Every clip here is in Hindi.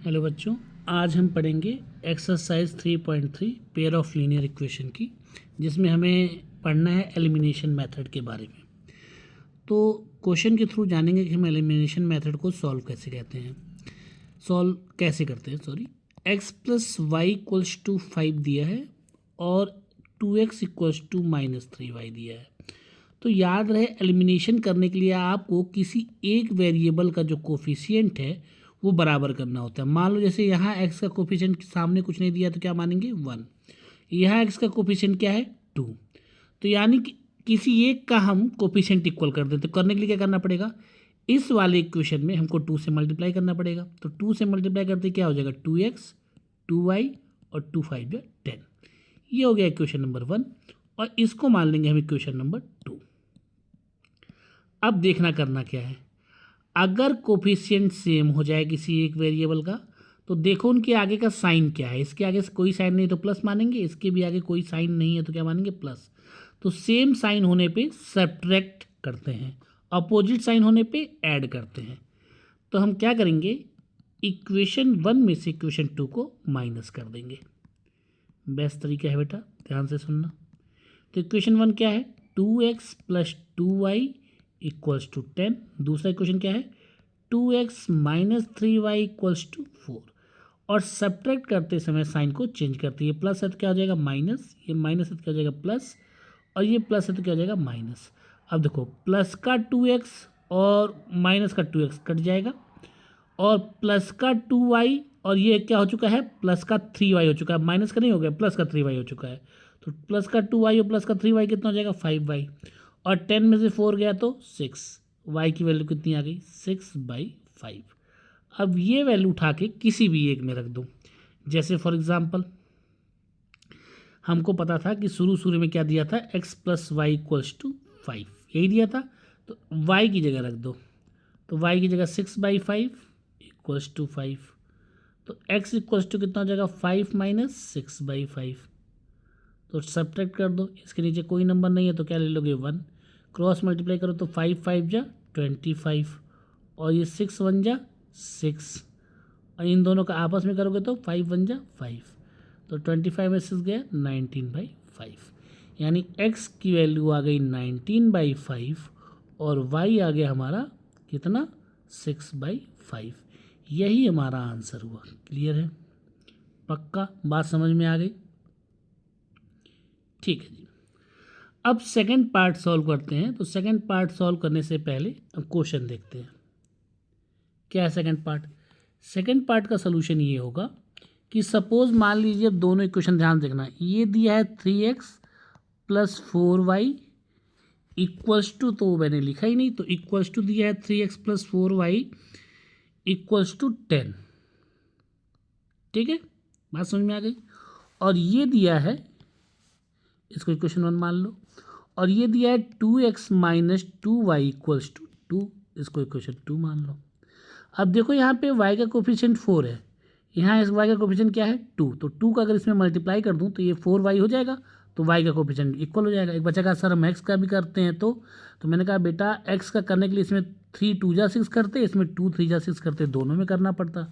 हेलो बच्चों, आज हम पढ़ेंगे exercise 3.3 pair of linear equation की, जिसमें हमें पढ़ना है एलिमिनेशन मेथड के बारे में। तो क्वेश्चन के थ्रू जानेंगे कि हम एलिमिनेशन मेथड को सॉल्व कैसे कहते हैं, सॉल्व कैसे करते हैं। X plus y equals to 5 दिया है और 2x इक्वल्स टू -3y दिया है। तो याद रहे, एलिमिनेशन करने के लिए आपको किसी एक वेरिएबल का जो कोफिशिएंट है वो बराबर करना होता है। मान लो जैसे यहाँ x का कोफिशिएंट सामने कुछ नहीं दिया तो क्या मानेंगे 1, यहाँ x का कोफिशिएंट क्या है 2। तो यानी कि किसी एक का हम कोफिशिएंट इक्वल कर देते। तो करने के लिए क्या करना पड़ेगा, इस वाले इक्वेशन में हमको 2 से मल्टीप्लाई करना पड़ेगा। तो 2 से मल्टीप्लाई करते क्या हो जाएगा 2x 2y और 2 5 10। ये हो गया इक्वेशन नंबर 1 और इसको मान लेंगे हम इक्वेशन नंबर 2। अब देखना करना क्या है, अगर कोफिशिएंट सेम हो जाए किसी एक वेरिएबल का तो देखो उनके आगे का साइन क्या है। इसके आगे से कोई साइन नहीं तो प्लस मानेंगे, इसके भी आगे कोई साइन नहीं है तो क्या मानेंगे प्लस। तो सेम साइन होने पे सब्ट्रैक्ट करते हैं, अपोजिट साइन होने पे ऐड करते हैं। तो हम क्या करेंगे, इक्वेशन 1 में से इक्वेशन 2 को माइनस कर देंगे। बेस्ट तरीका है बेटा, ध्यान से सुनना। तो इक्वेशन 1 क्या है 2x plus 2y equals to 10। दूसरा इक्वेशन क्या है 2x minus 3y equals to 4। और सब्ट्रैक्ट करते समय साइन को चेंज करते हैं, ये प्लस है तो क्या हो जाएगा माइनस, ये माइनस है तो क्या हो जाएगा प्लस, और ये प्लस है तो क्या हो जाएगा माइनस। अब देखो प्लस का 2x और माइनस का 2x कट जाएगा, और प्लस का 2y और ये क्या हो चुका है प्लस का 3y हो चुका है। माइनस का नहीं हो गया, प्लस का 3y हो चुका है। तो प्लस का 2y और प्लस का 3y कितना हो जाएगा 5y, और 10 में से 4 गया तो 6। y की वैल्यू कितनी आ गई 6/5। अब ये वैल्यू उठा के किसी भी एक में रख दो। जैसे फॉर एग्जांपल हमको पता था कि शुरू में क्या दिया था x plus y equals to 5, यही दिया था। तो y की जगह रख दो, तो y की जगह 6/5 इक्वल्स टू 5। तो x इक्वल्स टू कितना हो जाएगा 5 माइनस 6/5। तो सब्ट्रैक्ट कर दो, इसके नीचे कोई नंबर नहीं है तो क्या ले लोगे 1। क्रॉस मल्टीप्लाई करो तो 5 5 जा 25, और ये 6 1 जा 6, और इन दोनों का आपस में करोगे तो 5 1 जा 5। तो 25 में 6 गया 19/5, यानी x की वैल्यू आ गई 19/5 और y आ गया हमारा कितना 6/5। यही हमारा आंसर हुआ। क्लियर है, पक्का बात समझ में आ गई। ठीक है जी, अब सेकंड पार्ट सॉल्व करते हैं। तो सेकंड पार्ट सॉल्व करने से पहले अब क्वेश्चन देखते हैं क्या है सेकंड पार्ट। सेकंड पार्ट का सलूशन ये होगा कि सपोज मान लीजिए, अब दोनों इक्वेशन ध्यान देखना, ये दिया है 3x plus 4y equals to, तो मैंने लिखा ही नहीं, तो इक्वल्स टू दिया है 3x plus 4y equals to 10। ठीक है, बात समझ में आ गई। और ये दिया है, इसको इक्वेशन 1 मान लो, और ये दिया है 2x minus 2y equals to 2, इसको इक्वेशन 2 मान लो। अब देखो यहाँ पे y का कोफिशिएंट 4 है, यहाँ इस y का कोफिशिएंट क्या है 2, तो 2 का अगर इसमें मल्टीप्लाई कर दूँ तो ये 4y हो जाएगा, तो y का कोफिशिएंट इक्वल हो जाएगा। एक बच्चा का सर हम x का भी करते हैं, तो मैंने कहा बेटा x का करने के लिए इसमें 3 2 जा 6 करते, इसमें 2 3 जा 6 करते, दोनों में करना पड़ता।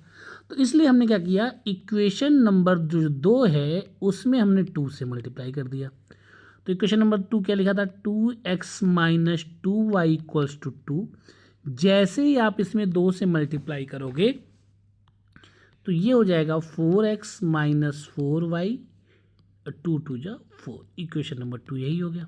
तो इसलिए हमने क्या किया, इक्वेशन नंबर जो 2 है उसमें हमने 2 से मल्टीप्लाई कर दिया। तो इक्वेशन नंबर 2 क्या लिखा था 2x minus 2y equals to 2। जैसे ही आप इसमें 2 से मल्टीप्लाई करोगे तो ये हो जाएगा 4x माइनस 4y 2 2 जा 4, इक्वेशन नंबर 2 यही हो गया।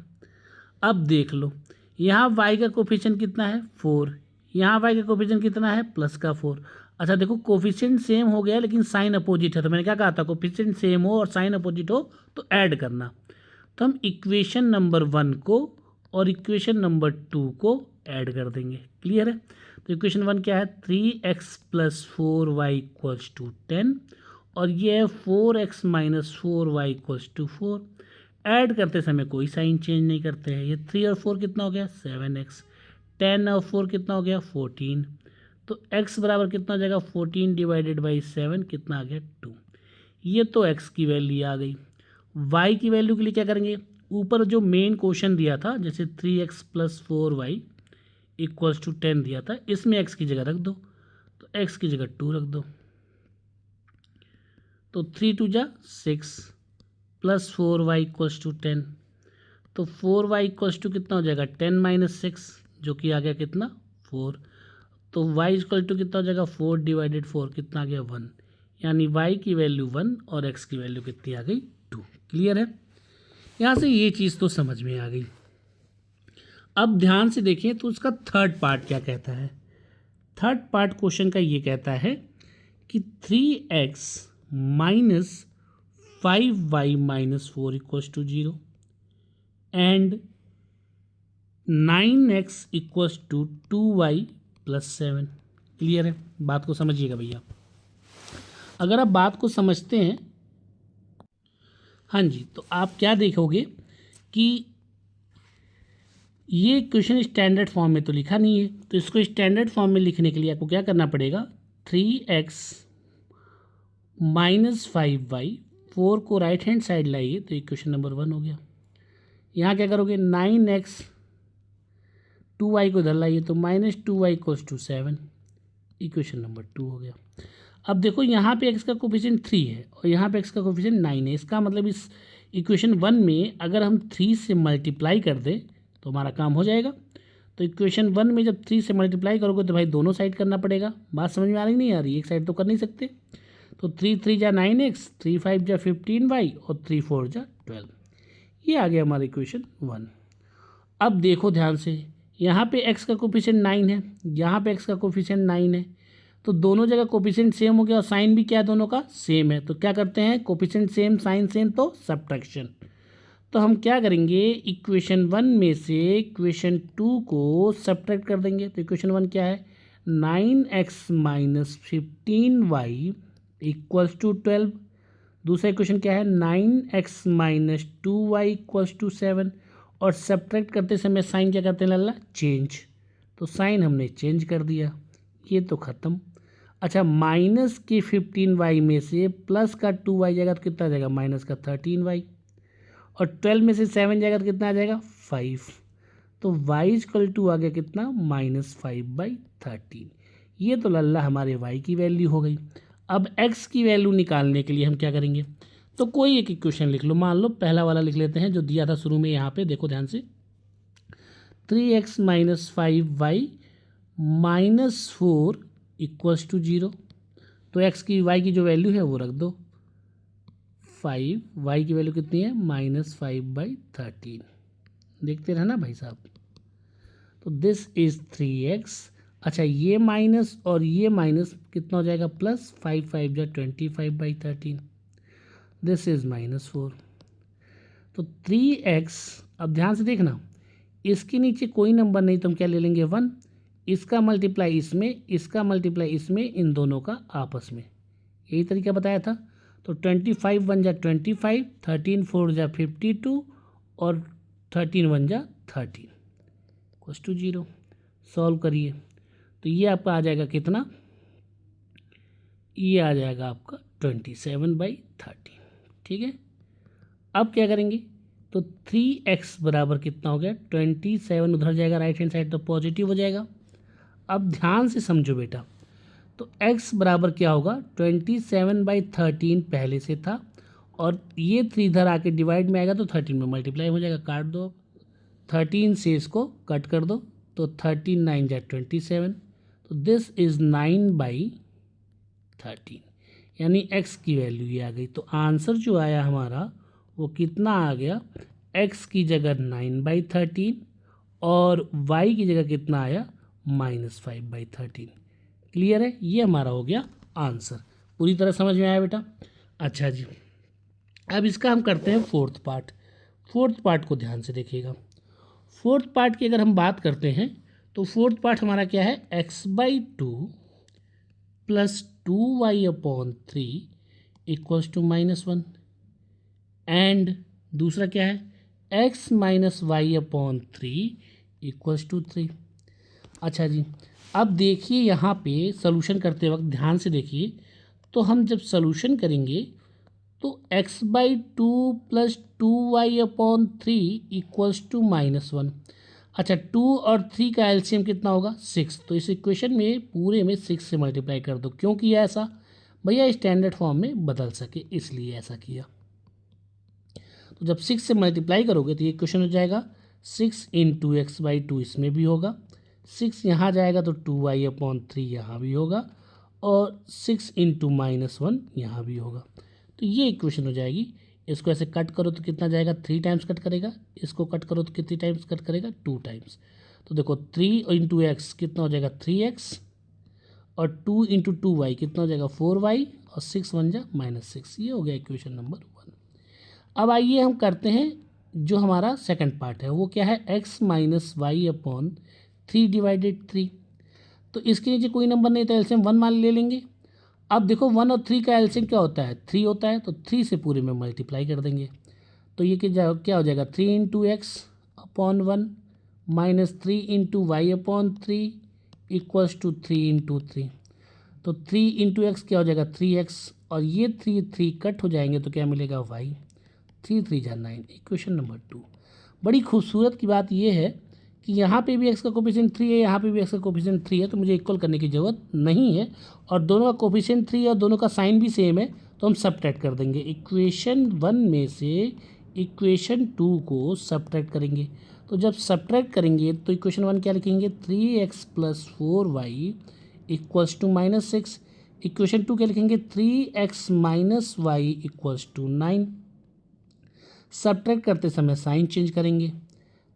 अब देख लो, यहाँ y का कोफिशिएंट कितना है 4, यहाँ y का कोफिशिएंट कितना है प्लस का 4। अच्छा देखो, कोफिशिएंट सेम हो गया लेकिन साइन अपोजिट है, तो मैंने क्या कहा था कोफिशिएंट सेम हो और साइन अपोजिट हो तो ऐड करना। तो हम इक्वेशन नंबर 1 को और इक्वेशन नंबर 2 को ऐड कर देंगे। क्लियर है, तो इक्वेशन 1 क्या है 3x plus 4y equals to 10, और ये है 4x minus 4y equals to 4। Add करते समय कोई साइन चेंज नहीं करते हैं। ये 3 और 4 कितना हो गया 7x, 10 और 4 कितना हो गया 14, तो x बराबर कितना हो जाएगा 14 डिवाइडेड बाई 7, कितना आ गया 2। ये तो x की वैल्यू आ गई। y की वैल्यू के लिए क्या करेंगे, ऊपर जो मेन क्वेश्चन दिया था जैसे 3x plus 4y equals to 10 दिया था, इसमें x की जगह रख दो, तो x की जगह 2 रख दो। तो 3×2 = 6 प्लस 4y = 10। तो 4y = कितना हो जाएगा 10 - 6 जो कि आ गया कितना 4। तो y = कितना हो जाएगा 4/4 कितना आ गया 1। यानी y की वैल्यू 1 और x की वैल्यू कितनी आ गई 2। क्लियर है। यहाँ से ये चीज़ तो समझ में आ गई। अब ध्यान से देखें तो उसका थर्ड पार्ट क्या कहता है। थर्ड पार्ट क्वेश्चन का ये कहता है कि 3x - 5y - 4 = 0 and 9x = 2y + 7। Clear है। बात को समझिएगा भैया। अगर आप बात को समझते हैं, हाँ जी, तो आप क्या देखोगे कि ये क्वेश्चन स्टैंडर्ड फॉर्म में तो लिखा नहीं है, तो इसको स्टैंडर्ड फॉर्म में लिखने के लिए आपको क्या करना पड़ेगा 3x - 5y 4 को राइट हैंड साइड लाइए तो इक्वेशन नंबर 1 हो गया। यहाँ क्या करोगे 9x 2y को इधर लाइए तो -2y = 7 इक्वेशन नंबर 2 हो गया। अब देखो यहाँ पे x का कोफिशिएंट 3 है और यहाँ पे x का कोफिशिएंट 9 है। इसका मतलब इस इक्वेशन 1 में अगर हम 3 से मल्टीप्लाई कर दें तो हमारा काम हो जाएगा। तो इक्वेशन 1 में जब 3 से मल्टीप्लाई करोगे तो भाई दोनों साइड करना पड़ेगा। बात समझ में आ रही नहीं आ रही, एक साइड तो कर नहीं सकते। तो 3 × 3 = 9x, 3 × 5 = 15y और 3 × 4 = 12। ये आ गया हमारा इक्वेशन 1। अब देखो ध्यान से, यहाँ पे x का कोफिशिएंट 9 है, यहाँ पे x का कोफिशिएंट 9 है, तो दोनों जगह कोफिशिएंट सेम हो गया और साइन भी क्या है दोनों का सेम है। तो क्या करते हैं कोफिशिएंट सेम साइन सेम तो सब्ट्रैक्शन। तो हम क्या करेंगे इक्वेशन 1 में से इक्वेशन 2 को सब्ट्रैक्ट कर देंगे। तो इक्वेशन 1 क्या है 9x - 15y = 12। दूसरा इक्वेशन क्या है 9x - 2y = 7 और सब्ट्रैक्ट करते समय साइन क्या करते हैं लल्ला चेंज। तो साइन हमने चेंज कर दिया, ये तो ख़त्म। अच्छा माइनस के 15y में से प्लस का 2y जाएगा तो कितना आ जाएगा माइनस का 13y और 12 में से 7 जाएगा तो कितना आ जाएगा 5। तो y = आ गया कितना -5/13। ये तो लल्ला हमारे y की वैल्यू हो गई। अब x की वैल्यू निकालने के लिए हम क्या करेंगे, तो कोई एक इक्वेशन लिख लो। मान लो पहला वाला लिख लेते हैं जो दिया था शुरू में। यहाँ पे देखो ध्यान से 3x - 5y - 4 = 0। तो x की y की जो वैल्यू है वो रख दो 5, y की वैल्यू कितनी है -5/13। देखते रहना भाई साहब। तो दिस इज 3x। अच्छा ये माइनस और ये माइनस कितना हो जाएगा प्लस 5 × 5 = 25/13। This is -4। तो 3x, अब ध्यान से देखना इसके नीचे कोई नंबर नहीं तो हम क्या ले लेंगे 1। इसका मल्टीप्लाई इसमें, इसका मल्टीप्लाई इसमें, इन दोनों का आपस में, यही तरीका बताया था। तो 25 × 1 = 25, 13 × 4 = 52 और 13 × 1 = 13 = 0। सॉल्व करिए तो ये आपका आ जाएगा कितना, ये आ जाएगा आपका 27/13। ठीक है। अब क्या करेंगे तो 3x बराबर कितना हो गया 27, उधर जाएगा राइट हैंड साइड तो पॉजिटिव हो जाएगा। अब ध्यान से समझो बेटा, तो x बराबर क्या होगा 27/13 पहले से था और ये 3 इधर आके डिवाइड में आएगा तो 13 में मल्टीप्लाई हो जाएगा। काट दो 13 से इसको कट कर दो तो 13 × 9 = 27। तो दिस इज़ 9/13 यानी x की वैल्यू ये आ गई। तो आंसर जो आया हमारा वो कितना आ गया, x की जगह 9/13 और y की जगह कितना आया -5/13। क्लियर है, ये हमारा हो गया आंसर। पूरी तरह समझ में आया बेटा। अच्छा जी, अब इसका हम करते हैं फोर्थ पार्ट। फोर्थ पार्ट को ध्यान से देखिएगा। फोर्थ पार्ट की अगर हम बात करते हैं तो फोर्थ पार्ट हमारा क्या है x/2 + 2y/3 = -1 एंड दूसरा क्या है x - y/3 = 3। अच्छा जी, अब देखिए यहाँ पे सॉल्यूशन करते वक्त ध्यान से देखिए, तो हम जब सॉल्यूशन करेंगे तो x/2 + 2y/3 = -1। अच्छा 2 और 3 का एलसीएम कितना होगा 6। तो इस इक्वेशन में पूरे में 6 से मल्टीप्लाई कर दो। क्यों किया ऐसा, भैया स्टैंडर्ड फॉर्म में बदल सके, इसलिए ऐसा किया। तो जब 6 से मल्टीप्लाई करोगे तो ये क्वेश्चन हो जाएगा 6 इंटू एक्स बाई 2, इसमें भी होगा, 6 यहाँ जाएगा तो 2y/3 यहाँ भी होगा, और 6 इंटू -1 यहाँ भी होगा। तो ये इक्वेशन हो जाएगी। इसको ऐसे कट करो तो कितना जाएगा, 3 टाइम्स कट करेगा, इसको कट करो तो कितनी टाइम्स कट करेगा, 2 टाइम्स। तो देखो 3 इंटू एक्स कितना हो जाएगा 3x, और 2 इंटू 2y कितना हो जाएगा 4y, और 6 1 जा -6। ये हो गया इक्वेशन नंबर 1। अब आइए हम करते हैं जो हमारा सेकंड पार्ट है, वो क्या है, x माइनस y/3 डिवाइडेड 3। तो इसके नीचे कोई नंबर नहीं तो एलसीएम 1 मान ले लेंगे। अब देखो 1 और 3 का एलसीएम क्या होता है, 3 होता है, तो 3 से पूरे में मल्टीप्लाई कर देंगे। तो ये क्या हो जाएगा 3 into x/1 minus 3 into y/3 equals to 3 into 3। तो 3 इंटू एक्स क्या हो जाएगा 3x, और ये 3 कट हो जाएंगे तो क्या मिलेगा y, 3 3 जा 9, इक्वेशन नंबर 2। बड़ी खूबसूरत की बात ये है कि यहाँ पे भी x का कोफिशिएंट 3 है, यहाँ पे भी x का कोफिशिएंट 3 है, तो मुझे इक्वल करने की ज़रूरत नहीं है, और दोनों का कोफिशिएंट 3 है और दोनों का साइन भी सेम है, तो हम सब्ट्रैक्ट कर देंगे। इक्वेशन 1 में से इक्वेशन 2 को सब्ट्रैक्ट करेंगे। तो जब सब्ट्रैक्ट करेंगे तो इक्वेशन 1 क्या लिखेंगे, 3x + 4y equals to -6। Equation 2 क्या लिखेंगे, 3x - y equals to 9। Subtract करते समय साइन चेंज करेंगे,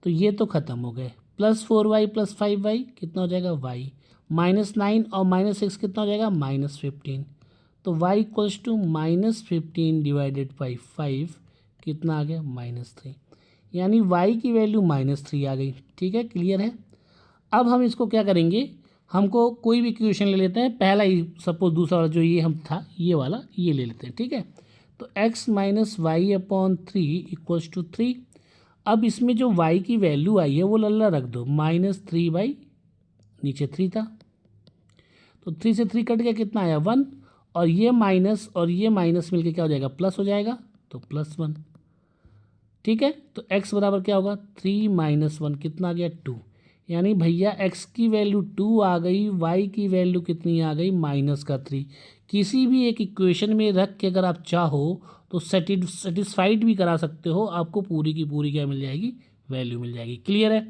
तो ये तो ख़त्म हो गए। +4y + 5y कितना हो जाएगा y, -9 और -6 कितना हो जाएगा -15। तो y equals to -15 divided by 5 कितना आ गया -3, यानी y की वैल्यू -3 आ गई। ठीक है, क्लियर है। अब हम इसको क्या करेंगे, हमको कोई भी इक्वेशन ले लेते हैं, पहला ही सपोज दूसरा वाला जो ये हम था ये वाला ये ले लेते हैं। ठीक है, तो x - y/3 इक्वल्स टू 3। अब इसमें जो y की वैल्यू आई है वो लल्ला रख दो, -3 नीचे 3 था, तो 3 से 3 कट गया, कितना आया 1, और ये माइनस मिलके क्या हो जाएगा प्लस हो जाएगा, तो +1। ठीक है, तो x बराबर क्या होगा 3 - 1 कितना आ गया 2, यानी भैया x की वैल्यू 2 आ गई, y की वैल्यू कितनी आ गई -3। किसी भी एक इक्वेशन में रख के अगर आप चाहो तो सेटिस्फाइड भी करा सकते हो, आपको पूरी की पूरी क्या मिल जाएगी, वैल्यू मिल जाएगी। क्लियर है,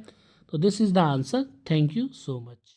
तो this is the answer. Thank you so much.